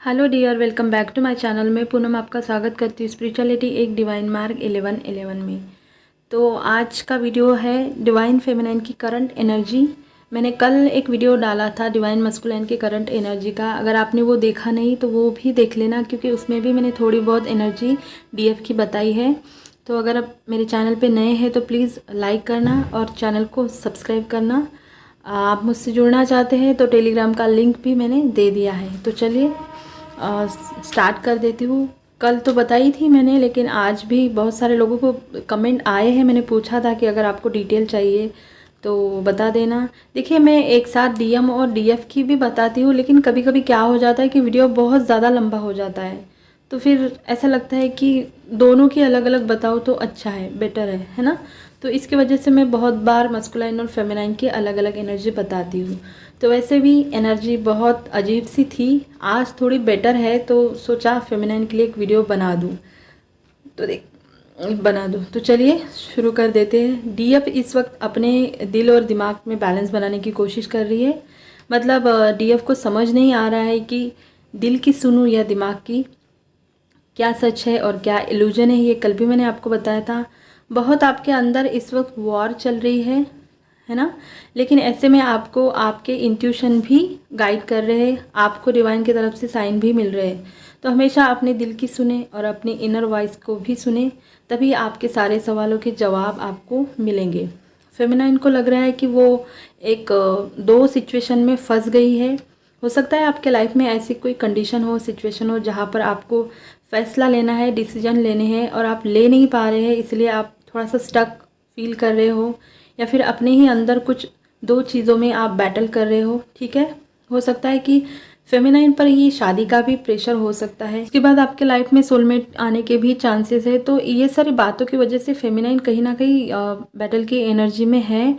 Hello dear, welcome back to my channel. मैं पूनम आपका स्वागत करती हूँ स्पिरिचुअलिटी एक डिवाइन मार्ग 11-11 में। तो आज का वीडियो है डिवाइन फेमिनाइन की करंट एनर्जी। मैंने कल एक वीडियो डाला था डिवाइन मस्कुलाइन की करंट एनर्जी का। अगर आपने वो देखा नहीं तो वो भी देख लेना, क्योंकि उसमें भी मैंने थोड़ी बहुत एनर्जी डीएफ की बताई है। तो अगर आप मेरे चैनल पे नए हैं तो प्लीज़ लाइक करना और चैनल को सब्सक्राइब करना। आप मुझसे जुड़ना चाहते हैं तो टेलीग्राम का लिंक भी मैंने दे दिया है। तो चलिए स्टार्ट कर देती हूँ। कल तो बताई थी मैंने, लेकिन आज भी बहुत सारे लोगों को कमेंट आए हैं। मैंने पूछा था कि अगर आपको डिटेल चाहिए तो बता देना। देखिए, मैं एक साथ डीएम और डीएफ की भी बताती हूँ, लेकिन कभी कभी क्या हो जाता है कि वीडियो बहुत ज़्यादा लंबा हो जाता है, तो फिर ऐसा लगता है कि दोनों की अलग अलग बताओ तो अच्छा है, बेटर है ना। तो इसकी वजह से मैं बहुत बार मस्कुलाइन और फेमिनाइन की अलग अलग एनर्जी बताती हूँ। तो वैसे भी एनर्जी बहुत अजीब सी थी, आज थोड़ी बेटर है, तो सोचा फेमिनाइन के लिए एक वीडियो बना दूँ। तो बना दूँ। तो चलिए शुरू कर देते हैं। डीएफ इस वक्त अपने दिल और दिमाग में बैलेंस बनाने की कोशिश कर रही है। मतलब डीएफ को समझ नहीं आ रहा है कि दिल की सुनूं या दिमाग की, क्या सच है और क्या इल्यूजन है। ये कल भी मैंने आपको बताया था। बहुत आपके अंदर इस वक्त वॉर चल रही है ना। लेकिन ऐसे में आपको आपके इंट्यूशन भी गाइड कर रहे हैं, आपको डिवाइन की तरफ से साइन भी मिल रहे हैं। तो हमेशा अपने दिल की सुने और अपनी इनर वॉइस को भी सुने, तभी आपके सारे सवालों के जवाब आपको मिलेंगे। फेमिनाइन को लग रहा है कि वो एक दो सिचुएशन में फंस गई है। हो सकता है आपके लाइफ में ऐसी कोई कंडीशन हो, सिचुएशन हो, जहाँ पर आपको फैसला लेना है, डिसीजन लेने हैं और आप ले नहीं पा रहे हैं, इसलिए आप थोड़ा सा स्टक फील कर रहे हो, या फिर अपने ही अंदर कुछ दो चीज़ों में आप बैटल कर रहे हो। ठीक है, हो सकता है कि फेमिनाइन पर ही शादी का भी प्रेशर हो सकता है। इसके बाद आपके लाइफ में सोलमेट आने के भी चांसेस है। तो ये सारी बातों की वजह से फेमिनाइन कहीं ना कहीं बैटल की एनर्जी में है।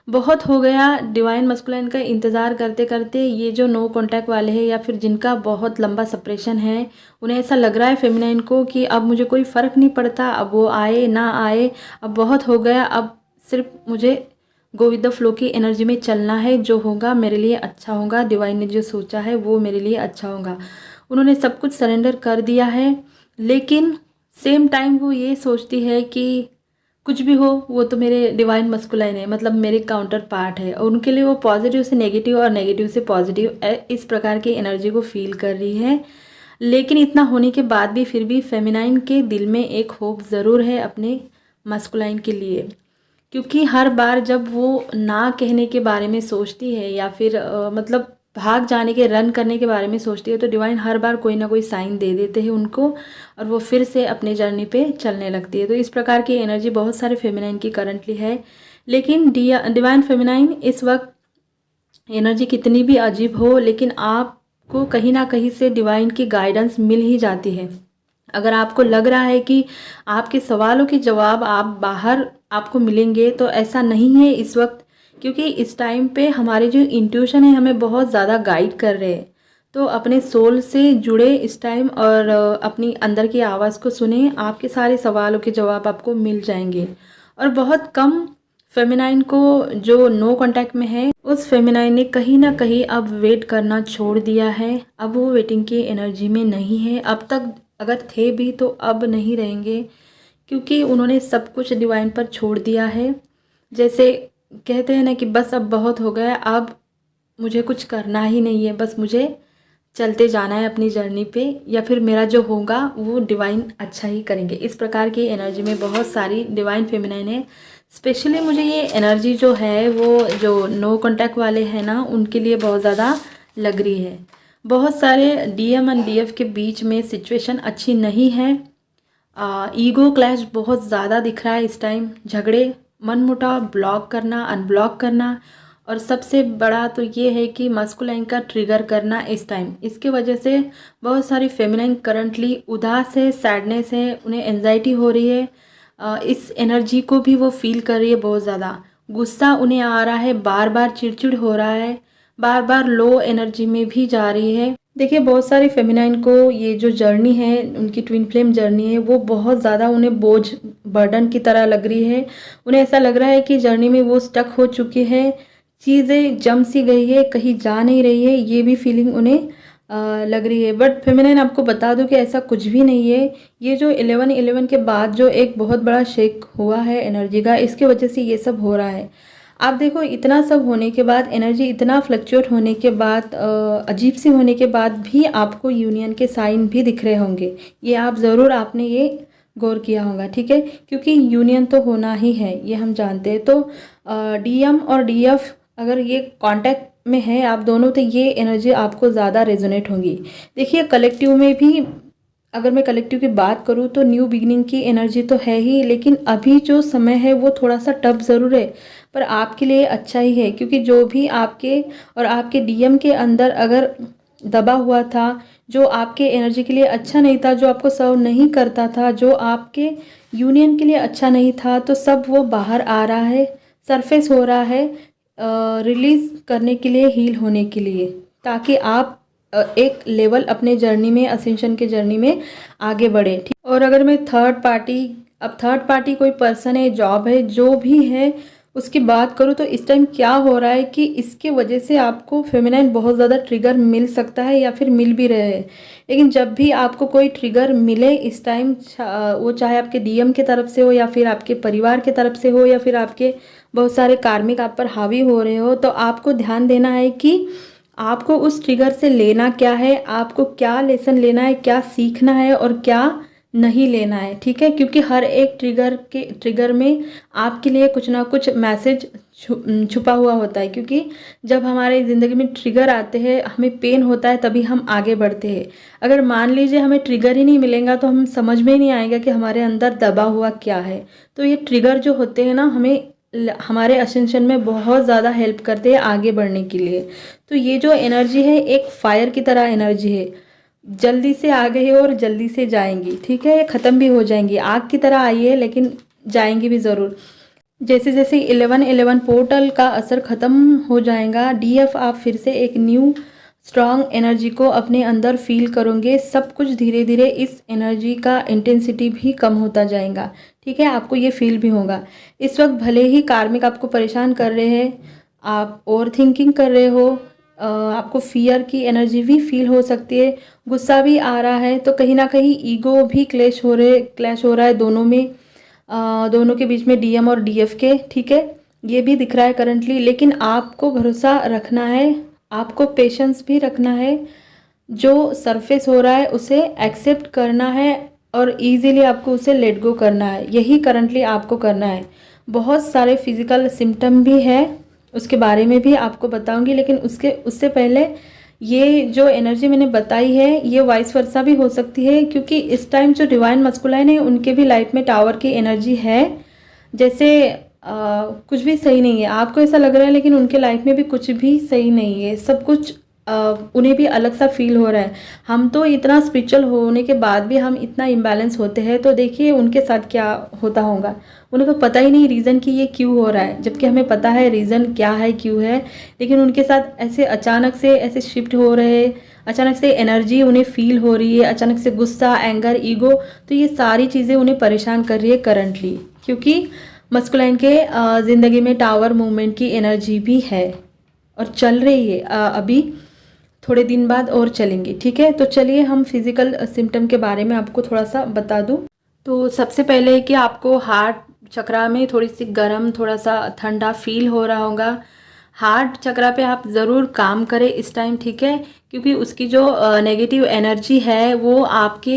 बहुत हो गया डिवाइन मस्कुलाइन का इंतज़ार करते करते। ये जो नो कांटेक्ट वाले हैं या फिर जिनका बहुत लंबा सेपरेशन है, उन्हें ऐसा लग रहा है फेमिनाइन को कि अब मुझे कोई फ़र्क नहीं पड़ता, अब वो आए ना आए, अब बहुत हो गया, अब सिर्फ मुझे गो विद द फ्लो की एनर्जी में चलना है। जो होगा मेरे लिए अच्छा होगा, डिवाइन ने जो सोचा है वो मेरे लिए अच्छा होगा। उन्होंने सब कुछ सरेंडर कर दिया है, लेकिन सेम टाइम वो ये सोचती है कि कुछ भी हो वो तो मेरे डिवाइन मस्कुलाइन है, मतलब मेरे काउंटर पार्ट है, और उनके लिए वो पॉजिटिव से नेगेटिव और नेगेटिव से पॉजिटिव इस प्रकार की एनर्जी को फील कर रही है। लेकिन इतना होने के बाद भी फिर भी फेमिनाइन के दिल में एक होप ज़रूर है अपने मस्कुलाइन के लिए, क्योंकि हर बार जब वो ना कहने के बारे में सोचती है या फिर मतलब भाग जाने के, रन करने के बारे में सोचती है, तो डिवाइन हर बार कोई ना कोई साइन दे देते हैं उनको और वो फिर से अपने जर्नी पे चलने लगती है। तो इस प्रकार की एनर्जी बहुत सारे फेमिनाइन की करंटली है। लेकिन डिवाइन फेमिनाइन इस वक्त एनर्जी कितनी भी अजीब हो, लेकिन आपको कहीं ना कहीं से डिवाइन की गाइडेंस मिल ही जाती है। अगर आपको लग रहा है कि आपके सवालों के जवाब आप बाहर आपको मिलेंगे, तो ऐसा नहीं है इस वक्त, क्योंकि इस टाइम पे हमारे जो इंट्यूशन है हमें बहुत ज़्यादा गाइड कर रहे हैं। तो अपने सोल से जुड़े इस टाइम और अपनी अंदर की आवाज़ को सुने, आपके सारे सवालों के जवाब आपको मिल जाएंगे। और बहुत कम फेमिनाइन को जो नो कांटेक्ट में है, उस फेमिनाइन ने कहीं ना कहीं अब वेट करना छोड़ दिया है। अब वो वेटिंग की एनर्जी में नहीं है। अब तक अगर थे भी तो अब नहीं रहेंगे, क्योंकि उन्होंने सब कुछ डिवाइन पर छोड़ दिया है। जैसे कहते हैं ना कि बस अब बहुत हो गया, अब मुझे कुछ करना ही नहीं है, बस मुझे चलते जाना है अपनी जर्नी पे, या फिर मेरा जो होगा वो डिवाइन अच्छा ही करेंगे। इस प्रकार की एनर्जी में बहुत सारी डिवाइन फेमिनाइन है। स्पेशली मुझे ये एनर्जी जो है वो जो नो कांटेक्ट वाले हैं ना, उनके लिए बहुत ज़्यादा लग रही है। बहुत सारे डीएम एंड डीएफ के बीच में सिचुएशन अच्छी नहीं है। ईगो क्लैश बहुत ज़्यादा दिख रहा है इस टाइम। झगड़े, मनमुटाव, ब्लॉक करना, अनब्लॉक करना, और सबसे बड़ा तो ये है कि मस्कुलाइन का ट्रिगर करना इस टाइम। इसके वजह से बहुत सारी फेमिनाइन करंटली उदास है, सैडनेस है, उन्हें एंजाइटी हो रही है। इस एनर्जी को भी वो फील कर रही है बहुत ज़्यादा। गुस्सा उन्हें आ रहा है, बार बार चिड़चिड़ हो रहा है, बार बार लो एनर्जी में भी जा रही है। देखिए, बहुत सारी फेमिनाइन को ये जो जर्नी है, उनकी ट्विन फ्लेम जर्नी है, वो बहुत ज़्यादा उन्हें बोझ, बर्डन की तरह लग रही है। उन्हें ऐसा लग रहा है कि जर्नी में वो स्टक हो चुकी है, चीज़ें जम सी गई है, कहीं जा नहीं रही है, ये भी फीलिंग उन्हें लग रही है, बट फेमिनाइन आपको बता दूं कि ऐसा कुछ भी नहीं है। ये जो 11/11 के बाद जो एक बहुत बड़ा शेक हुआ है एनर्जी का, इसकी वजह से ये सब हो रहा है। आप देखो, इतना सब होने के बाद, एनर्जी इतना फ्लक्चुएट होने के बाद, अजीब सी होने के बाद भी आपको यूनियन के साइन भी दिख रहे होंगे। ये आप ज़रूर आपने ये गौर किया होगा, ठीक है, क्योंकि यूनियन तो होना ही है, ये हम जानते हैं। तो डीएम और डीएफ अगर ये कांटेक्ट में है आप दोनों, तो ये एनर्जी आपको ज़्यादा रेजोनेट होंगी। देखिए, कलेक्टिव में भी अगर मैं कलेक्टिव की बात करूँ तो न्यू बिगिनिंग की एनर्जी तो है ही, लेकिन अभी जो समय है वो थोड़ा सा टफ ज़रूर है, पर आपके लिए अच्छा ही है, क्योंकि जो भी आपके और आपके डीएम के अंदर अगर दबा हुआ था, जो आपके एनर्जी के लिए अच्छा नहीं था, जो आपको सर्व नहीं करता था, जो आपके यूनियन के लिए अच्छा नहीं था, तो सब वो बाहर आ रहा है, सरफेस हो रहा है, रिलीज़ करने के लिए, हील होने के लिए, ताकि आप एक लेवल अपने जर्नी में, असेंशन के जर्नी में आगे बढ़े, ठीक। और अगर मैं थर्ड पार्टी, अब थर्ड पार्टी कोई पर्सन है, जॉब है, जो भी है, उसकी बात करूँ तो इस टाइम क्या हो रहा है कि इसके वजह से आपको फेमिनाइन बहुत ज़्यादा ट्रिगर मिल सकता है या फिर मिल भी रहे हैं। लेकिन जब भी आपको कोई ट्रिगर मिले इस टाइम, वो चाहे आपके डीएम की तरफ से हो या फिर आपके परिवार की तरफ से हो या फिर आपके बहुत सारे कार्मिक आप पर हावी हो रहे हो, तो आपको ध्यान देना है कि आपको उस ट्रिगर से लेना क्या है, आपको क्या लेसन लेना है, क्या सीखना है और क्या नहीं लेना है, ठीक है। क्योंकि हर एक ट्रिगर में आपके लिए कुछ ना कुछ मैसेज छुपा हुआ होता है, क्योंकि जब हमारे ज़िंदगी में ट्रिगर आते हैं, हमें पेन होता है, तभी हम आगे बढ़ते हैं। अगर मान लीजिए हमें ट्रिगर ही नहीं मिलेगा तो हम समझ में ही नहीं आएगा कि हमारे अंदर दबा हुआ क्या है। तो ये ट्रिगर जो होते हैं ना, हमें हमारे असेंशन में बहुत ज़्यादा हेल्प करते हैं आगे बढ़ने के लिए। तो ये जो एनर्जी है एक फायर की तरह एनर्जी है, जल्दी से आ गई है और जल्दी से जाएंगी, ठीक है, ये ख़त्म भी हो जाएंगी। आग की तरह आई है लेकिन जाएंगी भी ज़रूर। जैसे जैसे 11/11 पोर्टल का असर ख़त्म हो जाएगा, डीएफ आप फिर से एक न्यू स्ट्रॉन्ग एनर्जी को अपने अंदर फील करोगे। सब कुछ धीरे धीरे इस एनर्जी का इंटेंसिटी भी कम होता जाएगा, ठीक है, आपको ये फील भी होगा। इस वक्त भले ही कार्मिक आपको परेशान कर रहे हैं, आप ओवर थिंकिंग कर रहे हो, आपको फियर की एनर्जी भी फील हो सकती है, गुस्सा भी आ रहा है, तो कहीं ना कहीं ईगो भी क्लैश हो रहा है दोनों में, दोनों के बीच में, डीएम और डीएफ के, ठीक है, ये भी दिख रहा है करंटली। लेकिन आपको भरोसा रखना है, आपको पेशेंस भी रखना है, जो सरफेस हो रहा है उसे एक्सेप्ट करना है और इजीली आपको उसे लेट गो करना है, यही करंटली आपको करना है। बहुत सारे फिजिकल सिम्टम भी है, उसके बारे में भी आपको बताऊंगी, लेकिन उससे पहले ये जो एनर्जी मैंने बताई है ये वाइस वर्सा भी हो सकती है, क्योंकि इस टाइम जो डिवाइन मस्कुलाइन है उनके भी लाइफ में टावर की एनर्जी है। जैसे कुछ भी सही नहीं है, आपको ऐसा लग रहा है, लेकिन उनके लाइफ में भी कुछ भी सही नहीं है, सब कुछ उन्हें भी अलग सा फील हो रहा है। हम तो इतना स्पिरिचुअल होने के बाद भी हम इतना इम्बैलेंस होते हैं, तो देखिए उनके साथ क्या होता होगा। उन्हें तो पता ही नहीं रीज़न कि ये क्यों हो रहा है, जबकि हमें पता है रीज़न क्या है, क्यों है, लेकिन उनके साथ ऐसे अचानक से ऐसे शिफ्ट हो रहे हैं, अचानक से एनर्जी उन्हें फील हो रही है, अचानक से गुस्सा, एंगर, ईगो, तो ये सारी चीज़ें उन्हें परेशान कर रही है करंटली, क्योंकि मस्कुलाइन के ज़िंदगी में टावर मूवमेंट की एनर्जी भी है और चल रही है, अभी थोड़े दिन बाद और चलेंगे, ठीक है। तो चलिए हम फिज़िकल सिम्टम के बारे में आपको थोड़ा सा बता दूं। तो सबसे पहले कि आपको हार्ट चक्रा में थोड़ी सी गर्म, थोड़ा सा ठंडा फील हो रहा होगा। हार्ट चक्रा पे आप ज़रूर काम करें इस टाइम, ठीक है, क्योंकि उसकी जो नेगेटिव एनर्जी है वो आपके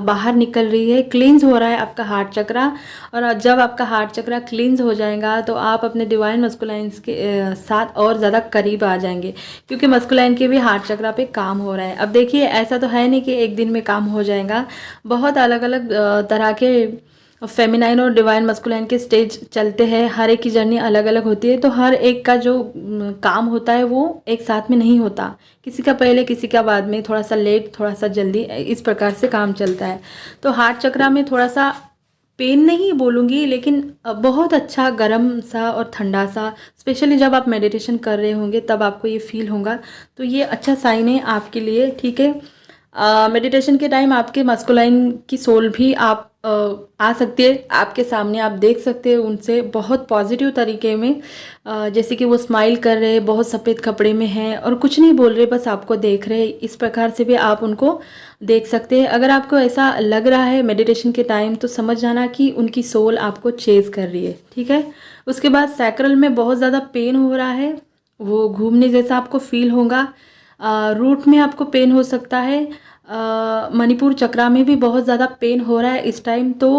बाहर निकल रही है, क्लींस हो रहा है आपका हार्ट चक्रा। और जब आपका हार्ट चक्रा क्लींस हो जाएगा तो आप अपने डिवाइन मस्कुलाइंस के साथ और ज़्यादा करीब आ जाएंगे, क्योंकि मस्कुलाइन के भी हार्ट चक्रा पे काम हो रहा है। अब देखिए, ऐसा तो है नहीं कि एक दिन में काम हो जाएगा, बहुत अलग अलग तरह के फेमिनाइन और डिवाइन मस्कुलाइन के स्टेज चलते हैं, हर एक की जर्नी अलग अलग होती है, तो हर एक का जो काम होता है वो एक साथ में नहीं होता, किसी का पहले किसी का बाद में, थोड़ा सा लेट थोड़ा सा जल्दी, इस प्रकार से काम चलता है। तो हार्ट चक्रा में थोड़ा सा पेन नहीं बोलूँगी, लेकिन बहुत अच्छा गर्म सा और ठंडा सा, स्पेशली जब आप मेडिटेशन कर रहे होंगे तब आपको ये फील होगा, तो ये अच्छा साइन है आपके लिए, ठीक है। मेडिटेशन के टाइम आपके मस्कुलाइन की सोल भी आप आ सकती है आपके सामने, आप देख सकते हैं उनसे बहुत पॉजिटिव तरीके में। जैसे कि वो स्माइल कर रहे हैं, बहुत सफ़ेद कपड़े में हैं और कुछ नहीं बोल रहे, बस आपको देख रहे हैं। इस प्रकार से भी आप उनको देख सकते हैं। अगर आपको ऐसा लग रहा है मेडिटेशन के टाइम, तो समझ जाना कि उनकी सोल आपको चेज़ कर रही है, ठीक है। उसके बाद सैक्रल में बहुत ज़्यादा पेन हो रहा है, वो घूमने जैसा आपको फील होगा। रूट में आपको पेन हो सकता है। मणिपुर चक्रा में भी बहुत ज़्यादा पेन हो रहा है इस टाइम। तो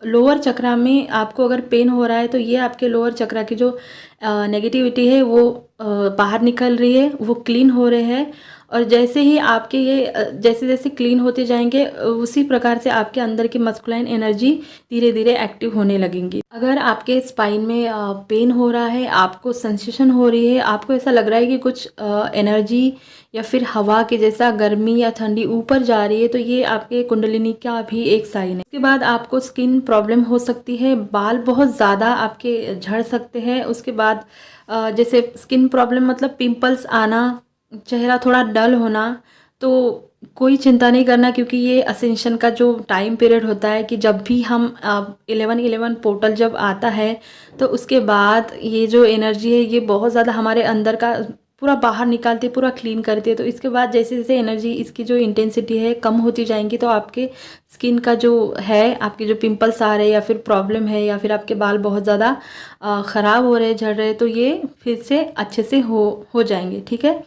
लोअर चक्रा में आपको अगर पेन हो रहा है तो ये आपके लोअर चक्रा की जो नेगेटिविटी है वो बाहर निकल रही है, वो क्लीन हो रहे हैं। और जैसे ही आपके ये जैसे जैसे क्लीन होते जाएंगे, उसी प्रकार से आपके अंदर की मस्कुलाइन एनर्जी धीरे धीरे एक्टिव होने लगेंगी। अगर आपके स्पाइन में पेन हो रहा है, आपको सेंसेशन हो रही है, आपको ऐसा लग रहा है कि कुछ एनर्जी या फिर हवा के जैसा गर्मी या ठंडी ऊपर जा रही है, तो ये आपके कुंडलिनी का भी एक साइन है। उसके बाद आपको स्किन प्रॉब्लम हो सकती है, बाल बहुत ज़्यादा आपके झड़ सकते हैं। उसके बाद जैसे स्किन प्रॉब्लम मतलब पिंपल्स आना, चेहरा थोड़ा डल होना, तो कोई चिंता नहीं करना, क्योंकि ये असेंशन का जो टाइम पीरियड होता है कि जब भी हम 11/11 पोर्टल जब आता है, तो उसके बाद ये जो एनर्जी है ये बहुत ज़्यादा हमारे अंदर का पूरा बाहर निकालती है, पूरा क्लीन करती है। तो इसके बाद जैसे जैसे एनर्जी इसकी जो इंटेंसिटी है कम होती जाएंगी, तो आपके स्किन का जो है, आपके जो पिंपल्स आ रहे हैं या फिर प्रॉब्लम है या फिर आपके बाल बहुत ज़्यादा ख़राब हो रहे, झड़ रहे, तो ये फिर से अच्छे से हो जाएंगे, ठीक है।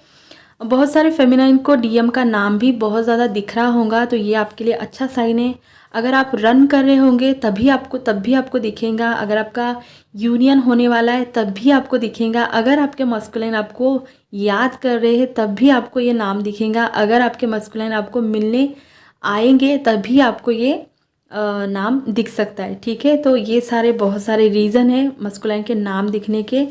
बहुत सारे फेमिनाइन को डीएम का नाम भी बहुत ज़्यादा दिख रहा होगा, तो ये आपके लिए अच्छा साइन है। अगर आप रन कर रहे होंगे तब भी आपको दिखेगा। अगर आपका यूनियन होने वाला है तब भी आपको दिखेगा। अगर आपके मस्कुलिन आपको याद कर रहे हैं तब भी आपको ये नाम दिखेगा। अगर आपके मस्कुलिन आपको मिलने आएंगे तब भी आपको ये नाम दिख सकता है, ठीक है। तो ये सारे बहुत सारे रीज़न हैं मस्कुलिन के नाम दिखने के।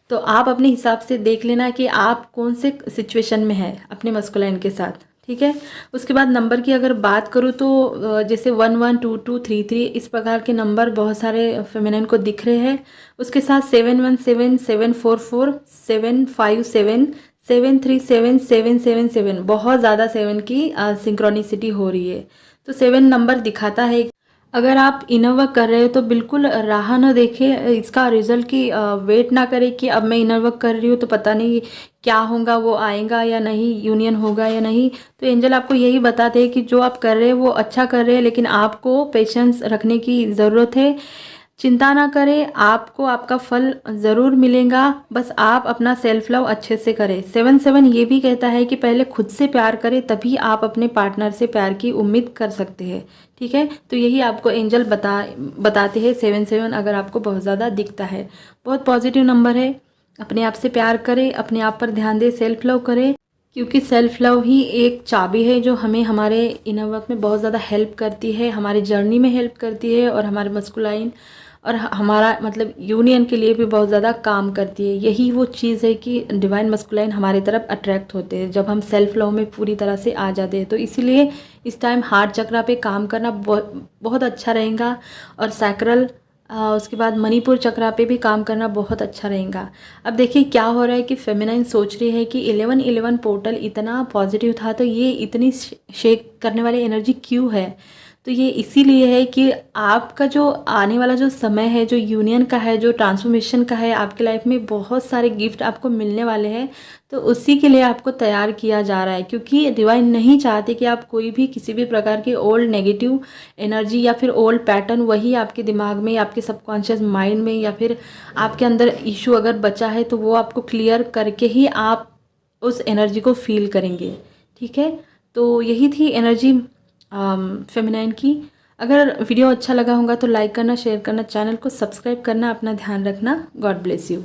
तो आप अपने हिसाब से देख लेना कि आप कौन से सिचुएशन में है अपने मस्कुलाइन के साथ, ठीक है। उसके बाद नंबर की अगर बात करूँ तो जैसे 112233 इस प्रकार के नंबर बहुत सारे फेमिनाइन को दिख रहे हैं। उसके साथ 717 744 757 737 777 बहुत ज़्यादा 7 की सिंक्रोनिसिटी हो रही है। तो 7 नंबर दिखाता है। अगर आप इनर वर्क कर रहे हो तो बिल्कुल राह ना देखें इसका रिजल्ट की, वेट ना करें कि अब मैं इनर वर्क कर रही हूँ तो पता नहीं क्या होगा, वो आएगा या नहीं, यूनियन होगा या नहीं। तो एंजल आपको यही बताते हैं कि जो आप कर रहे हैं वो अच्छा कर रहे हैं, लेकिन आपको पेशेंस रखने की ज़रूरत है। चिंता ना करें, आपको आपका फल ज़रूर मिलेगा, बस आप अपना सेल्फ लव अच्छे से करें। 7 ये भी कहता है कि पहले खुद से प्यार करें, तभी आप अपने पार्टनर से प्यार की उम्मीद कर सकते हैं, ठीक है। तो यही आपको एंजल बताते हैं 7 अगर आपको बहुत ज़्यादा दिखता है। बहुत पॉजिटिव नंबर है। अपने आप से प्यार करें, अपने आप पर ध्यान दें, सेल्फ लव करें, क्योंकि सेल्फ लव ही एक चाबी है जो हमें हमारे इनर वर्क में बहुत ज़्यादा हेल्प करती है, हमारी जर्नी में हेल्प करती है और हमारे मस्कुलाइन और हमारा मतलब यूनियन के लिए भी बहुत ज़्यादा काम करती है। यही वो चीज़ है कि डिवाइन मस्कुलाइन हमारी तरफ अट्रैक्ट होते हैं जब हम सेल्फ लव में पूरी तरह से आ जाते हैं। तो इसीलिए इस टाइम हार्ट चक्रा पे काम करना बहुत अच्छा रहेगा। और सैक्रल, उसके बाद मणिपुर चक्रा पे भी काम करना बहुत अच्छा रहेगा। अब देखिए क्या हो रहा है कि फेमिनाइन सोच रही है कि 11/11 पोर्टल इतना पॉजिटिव था, तो ये इतनी शेक करने वाली एनर्जी क्यों है। तो ये इसीलिए है कि आपका जो आने वाला जो समय है, जो यूनियन का है, जो ट्रांसफॉर्मेशन का है, आपके लाइफ में बहुत सारे गिफ्ट आपको मिलने वाले हैं। तो उसी के लिए आपको तैयार किया जा रहा है, क्योंकि डिवाइन नहीं चाहते कि आप कोई भी किसी भी प्रकार की ओल्ड नेगेटिव एनर्जी या फिर ओल्ड पैटर्न वही आपके दिमाग में, आपके सबकॉन्शियस माइंड में या फिर आपके अंदर इशू अगर बचा है तो वो आपको क्लियर करके ही आप उस एनर्जी को फील करेंगे, ठीक है। तो यही थी एनर्जी फेमिनाइन की। अगर वीडियो अच्छा लगा होगा तो लाइक करना, शेयर करना, चैनल को सब्सक्राइब करना, अपना ध्यान रखना। God bless you.